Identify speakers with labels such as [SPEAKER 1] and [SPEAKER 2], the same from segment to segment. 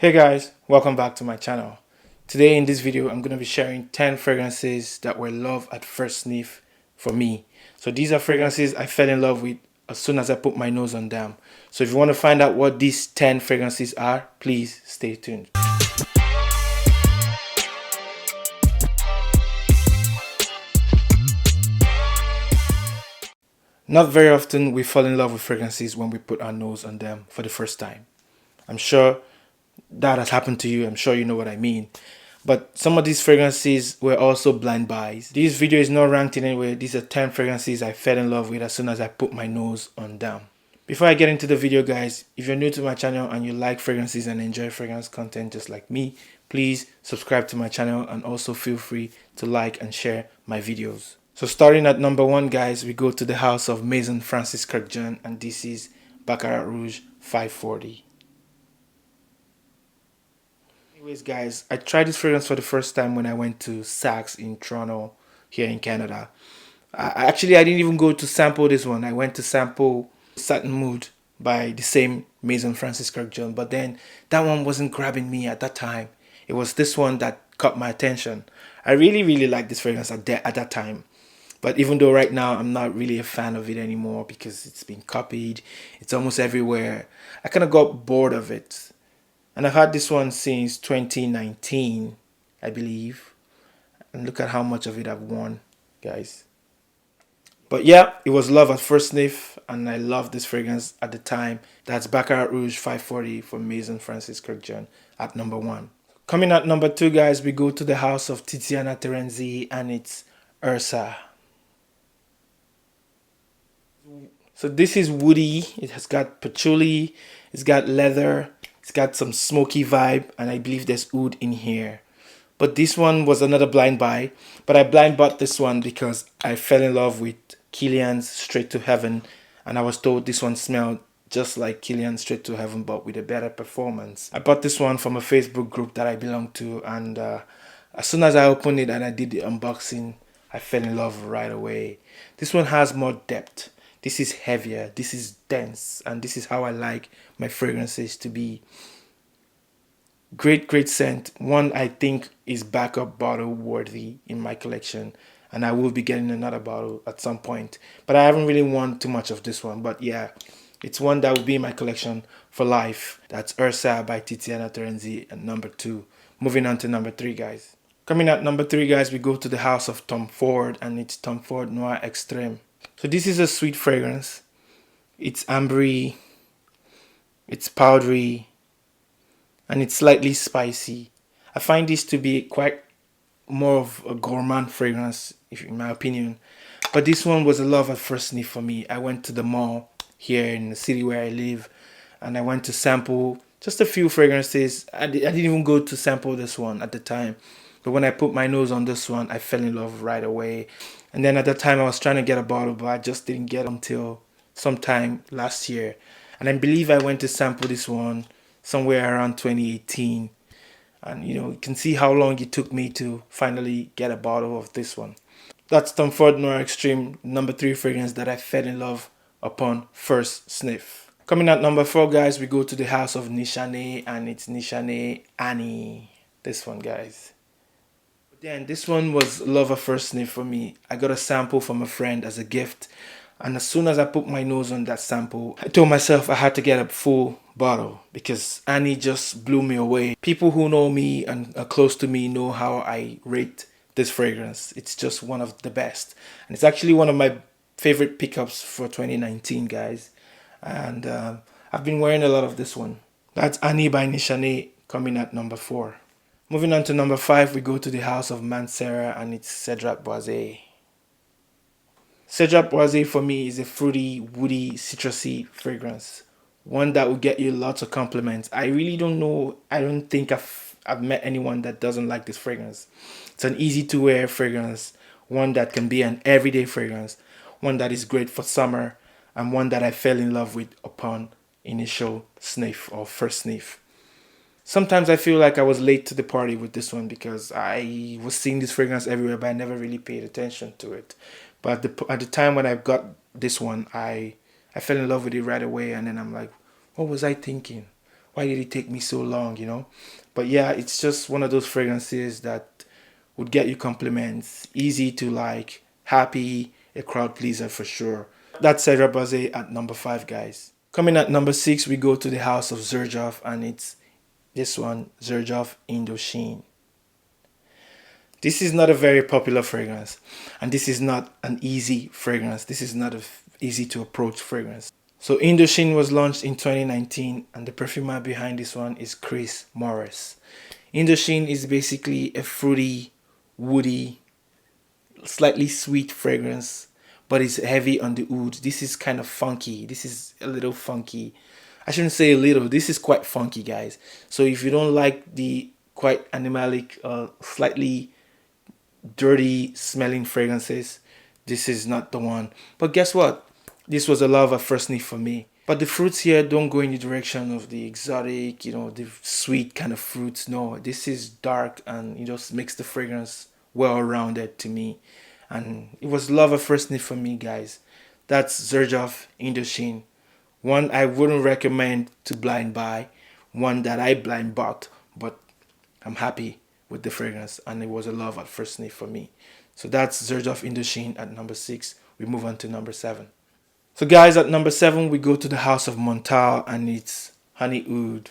[SPEAKER 1] Hey guys, welcome back to my channel. Today in this video I'm going to be sharing 10 fragrances that were love at first sniff for me. So these are fragrances I fell in love with as soon as I put my nose on them. So if you want to find out what these 10 fragrances are, please stay tuned. Not very often we fall in love with fragrances when we put our nose on them for the first time. I'm sure that has happened to you. I'm sure you know what I mean. But some of these fragrances were also blind buys. This video is not ranked in any way. These are 10 fragrances I fell in love with as soon as I put my nose on them. Before I get into the video guys, if you're new to my channel and you like fragrances and enjoy fragrance content just like me, please subscribe to my channel and also feel free to like and share my videos. So starting at number 1 guys, we go to the house of Maison Francis Kurkdijan, and this is Baccarat Rouge 540. Anyways guys, I tried this fragrance for the first time when I went to Saks in Toronto here in Canada. I didn't even go to sample this one. I went to sample Satin Mood by the same Maison Francis Kurkdijan, but then that one wasn't grabbing me at that time. It was this one that caught my attention. I really liked this fragrance at that time. But even though right now I'm not really a fan of it anymore because it's been copied, it's almost everywhere, I kind of got bored of it. And I've had this one since 2019, I believe. And look at how much of it I've worn, guys. But yeah, it was love at first sniff, and I loved this fragrance at the time. That's Baccarat Rouge 540 from Maison Francis Kurkdijan at number 1. Coming at number 2, guys, we go to the house of Tiziana Terenzi, and it's Ursa. So this is woody. It has got patchouli, it's got leather, it's got some smoky vibe, and I believe there's oud in here. But this one was another blind buy. But I blind bought this one because I fell in love with Kilian's Straight to Heaven, and I was told this one smelled just like Kilian's Straight to Heaven but with a better performance. I bought this one from a Facebook group that I belong to, and as soon as I opened it and I did the unboxing, I fell in love right away. This one has more depth. This is heavier, this is dense, and this is how I like my fragrances to be. Great scent. One I think is backup bottle worthy in my collection, and I will be getting another bottle at some point. But I haven't really worn too much of this one, but yeah, it's one that will be in my collection for life. That's Ursa by Tiziana Terenzi at number 2. Moving on to number 3, guys. Coming at number 3, guys, we go to the house of Tom Ford, and it's Tom Ford Noir Extreme. So this is a sweet fragrance. It's ambery, it's powdery, and it's slightly spicy. I find this to be quite more of a gourmand fragrance, in my opinion. But this one was a love at first sniff for me. I went to the mall here in the city where I live, and I went to sample just a few fragrances. I didn't even go to sample this one at the time. But when I put my nose on this one, I fell in love right away. And then at that time, I was trying to get a bottle, but I just didn't get it until sometime last year. And I believe I went to sample this one somewhere around 2018. And you can see how long it took me to finally get a bottle of this one. That's Tom Ford Noir Extreme, number 3 fragrance that I fell in love upon first sniff. Coming at number 4, guys, we go to the house of Nishane, and it's Nishane Ani. This one, guys. Then this one was love at first sniff for me. I got a sample from a friend as a gift, and as soon as I put my nose on that sample, I told myself I had to get a full bottle because Annie just blew me away. People who know me and are close to me know how I rate this fragrance. It's just one of the best, and it's actually one of my favorite pickups for 2019, guys. And I've been wearing a lot of this one. That's Annie by Nishane, coming at number 4. Moving on to number 5, we go to the house of Mancera, and it's Cedrat Boise. Cedrat Boise for me is a fruity, woody, citrusy fragrance. One that will get you lots of compliments. I really don't know, I don't think I've met anyone that doesn't like this fragrance. It's an easy to wear fragrance, one that can be an everyday fragrance, one that is great for summer, and one that I fell in love with upon initial sniff or first sniff. Sometimes I feel like I was late to the party with this one because I was seeing this fragrance everywhere, but I never really paid attention to it. But at the time when I got this one, I fell in love with it right away, and then I'm like, what was I thinking? why did it take me so long, you know? But yeah, it's just one of those fragrances that would get you compliments, easy to like, happy, a crowd pleaser for sure. That's Cedrat Boise at number 5, guys. Coming at number 6, we go to the house of Xerjoff, and it's this one, Xerjoff Indochine. This is not a very popular fragrance, and this is not an easy fragrance. This is not an easy to approach fragrance. So Indochine was launched in 2019, and the perfumer behind this one is Chris Morris. Indochine is basically a fruity, woody, slightly sweet fragrance, but it's heavy on the oud. This is kind of funky. This is a little funky. I shouldn't say a little. This is quite funky, guys. So if you don't like the quite animalic, slightly dirty smelling fragrances, this is not the one. But guess what? This was a love at first sniff for me. But the fruits here don't go in the direction of the exotic, you know, the sweet kind of fruits. No, this is dark, and it just makes the fragrance well-rounded to me. And it was love at first sniff for me, guys. That's Xerjoff Indochine. One I wouldn't recommend to blind buy. One that I blind bought, but I'm happy with the fragrance, and it was a love at first sniff for me. So that's Xerjoff Indochine at number 6. We move on to number 7. So guys, at number 7, we go to the house of Montale, and it's Honey Oud.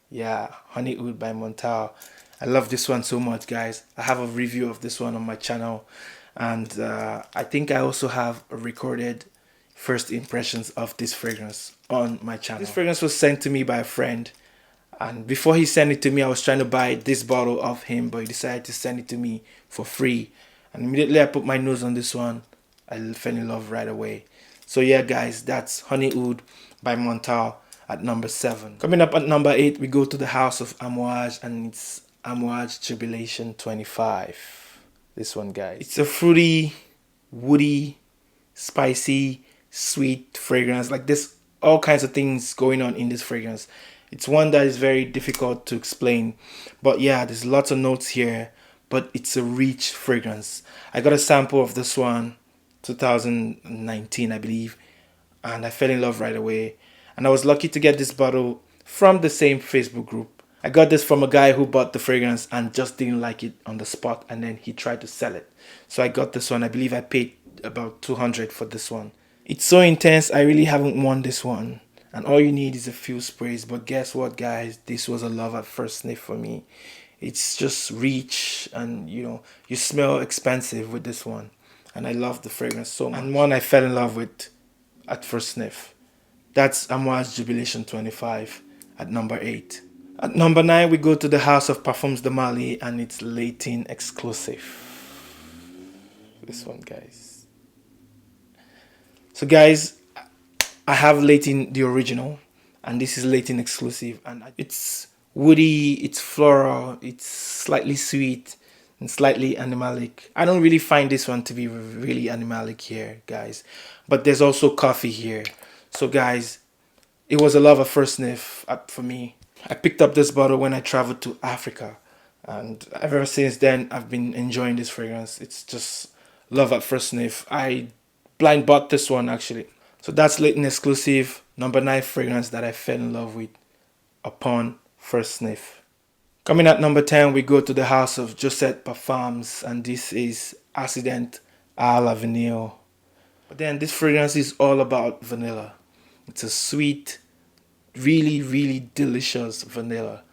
[SPEAKER 1] Yeah, Honey Oud by Montale. I love this one so much, guys. I have a review of this one on my channel, and I think I also have a recorded first impressions of this fragrance on my channel. This fragrance was sent to me by a friend, and before he sent it to me, I was trying to buy this bottle of him, but he decided to send it to me for free, and immediately I put my nose on this one. I fell in love right away. So yeah, guys, that's Honey Oud by Montale at number 7. Coming up at number 8, we go to the house of Amouage, and it's Amouage Jubilation XXV. This one, guys. It's a fruity, woody, spicy, sweet fragrance. Like, there's all kinds of things going on in this fragrance. It's one that is very difficult to explain. But yeah, there's lots of notes here, but it's a rich fragrance. I got a sample of this one 2019, I believe, and I fell in love right away. And I was lucky to get this bottle from the same Facebook group. I got this from a guy who bought the fragrance and just didn't like it on the spot, and then he tried to sell it. So I got this one. I believe I paid about 200 for this one. It's so intense, I really haven't worn this one, and all you need is a few sprays. But guess what, guys, this was a love at first sniff for me. It's just rich, and you know, you smell expensive with this one. And I love the fragrance so much. And one I fell in love with at first sniff. That's Amouage Jubilation XXV at number 8. At number 9, we go to the house of Parfums de Mali, and it's Layton Exclusif. This one, guys. So guys, I have Layton the original, and this is Layton Exclusif, and it's woody, it's floral, it's slightly sweet, and slightly animalic. I don't really find this one to be really animalic here, guys, but there's also coffee here. So guys, it was a love at first sniff for me. I picked up this bottle when I traveled to Africa, and ever since then I've been enjoying this fragrance. It's just love at first sniff. I blind bought this one actually. So that's Layton Exclusif, number 9 fragrance that I fell in love with upon first sniff. Coming at number 10, we go to the house of Jousset Parfums, and this is Accident à la Vanille. But then this fragrance is all about vanilla. It's a sweet, really, really delicious vanilla.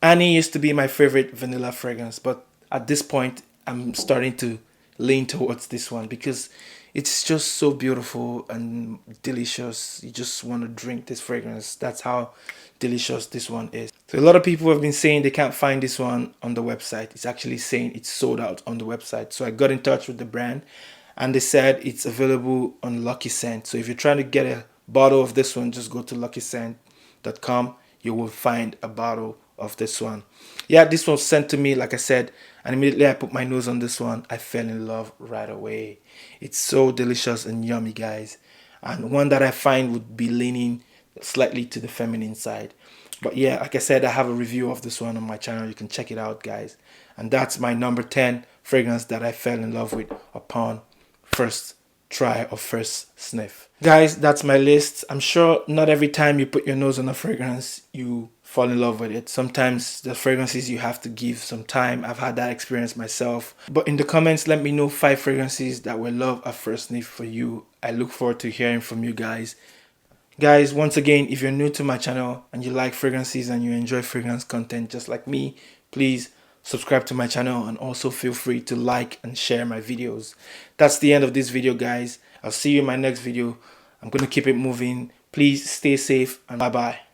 [SPEAKER 1] Annie used to be my favorite vanilla fragrance, but at this point, I'm starting to lean towards this one because it's just so beautiful and delicious. You just want to drink this fragrance. That's how delicious this one is. So a lot of people have been saying they can't find this one on the website. It's actually saying it's sold out on the website. So I got in touch with the brand, and they said it's available on Lucky Scent. So if you're trying to get a bottle of this one, just go to luckyscent.com. You will find a bottle of this one. Yeah, this was sent to me, like I said, and immediately I put my nose on this one. I fell in love right away. It's so delicious and yummy, guys, and one that I find would be leaning slightly to the feminine side. But yeah, like I said, I have a review of this one on my channel. You can check it out, guys. And that's my number 10 fragrance that I fell in love with upon first try or first sniff. Guys, that's my list. I'm sure not every time you put your nose on a fragrance, you fall in love with it. Sometimes the fragrances you have to give some time. I've had that experience myself. But in the comments, let me know 5 fragrances that were love at first sniff for you. I look forward to hearing from you guys. Guys, once again, if you're new to my channel and you like fragrances and you enjoy fragrance content just like me, please subscribe to my channel and also feel free to like and share my videos. That's the end of this video, guys. I'll see you in my next video. I'm going to keep it moving. Please stay safe and bye-bye.